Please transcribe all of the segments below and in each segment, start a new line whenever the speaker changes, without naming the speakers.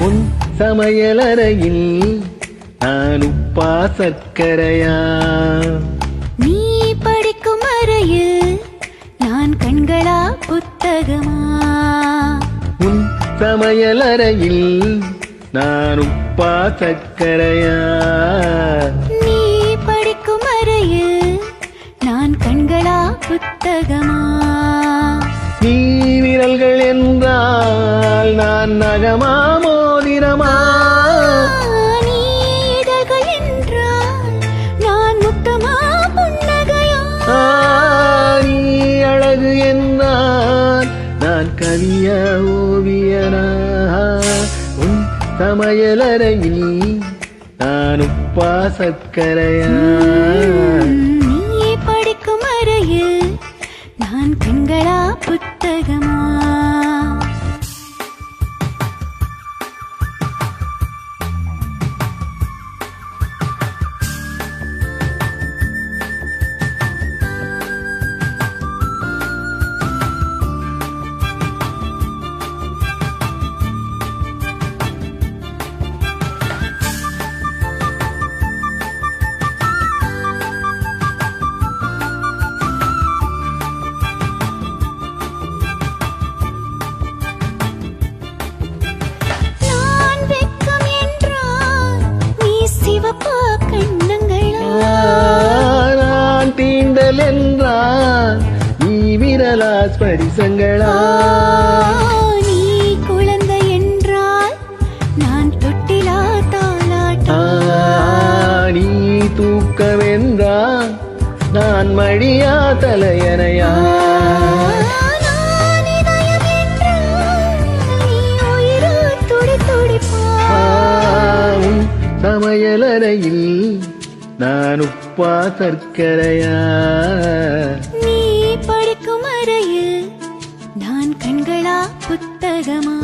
உன் சமையலறையில் நான் உப்பா சர்க்கரையா?
நீ படிக்கும் அறையில் நான் கண்களா புத்தகமா?
உன் சமையலறையில் நான் உப்பா சர்க்கரையா?
நீ படிக்கும் அறையில் நான் கண்களா புத்தகமா?
நீ விரல்கள் என்றால் நான் நகமா மோதிரமா?
நீ இதழ்கள் என்றால் நான் முத்தமா புன்னகையா?
நீ அழகு என்றால் நான் கவிய ஓவியனா? உன் சமையலறையில் நான் உப்பா சர்க்கரையா?
நீ படிக்கும் அறையில் நான் கண்களா புத்தகமா?
நான் தீண்டல் என்றால் நீ விரலா ஸ்பரிசங்களா?
நீ குழந்தை என்றால் நான் தொட்டிலா தாலாட்டா?
நீ தூக்கவென்றால் நான் மடியா தலையணையா? சமையலறையில் நான் உப்பா சர்க்கரையா?
நீ படிக்கும் அறையில் நான் கண்களா புத்தகமா?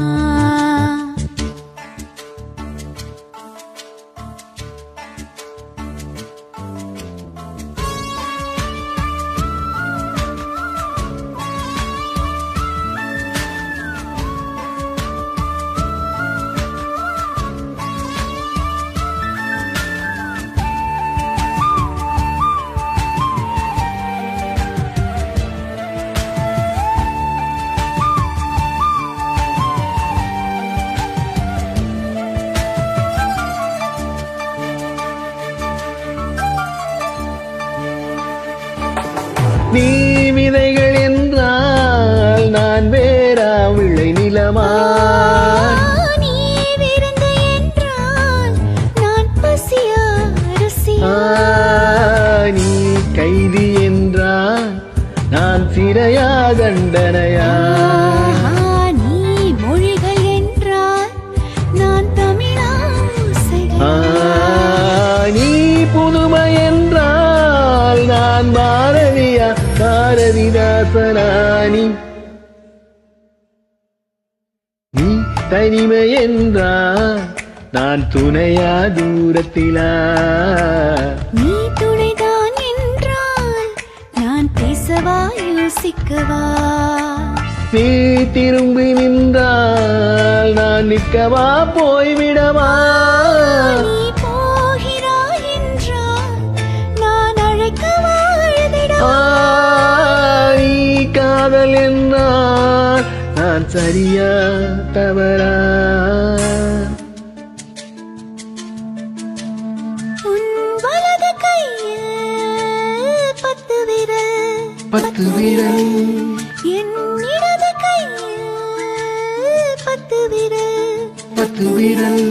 நீ விதைகள் என்றால் நான் வேறா விளை நிலமா?
நீ விருந்து என்றால் நான் பசியா ருசியா?
நீ கைதி என்றால் நான் சிறையா தண்டனையா?
நீ மொழிகள் என்றால் நான் தமிழா ஓசையா?
நீ புதுமை என்றால் நான் பாரதியா பாரதிதாசனானி? நீ தனிமை என்றால் நான் துணையா தூரத்திலா?
நீ துணைதான் என்றால் நான் பேசவா யோசிக்கவா?
நீ திரும்பி நின்றால் நான் நிற்கவா போய்விடவா?
நீ போகிறாய் என்றால் நான் அழைக்கவா எழுதிடவா?
நீ காதல் என்றால் நான் சரியா தவறா?
உன் வலது கையில் 10 விரல்,
10 விரல்,
என் இடது கையில் 10 விரல்,
10 விரல்.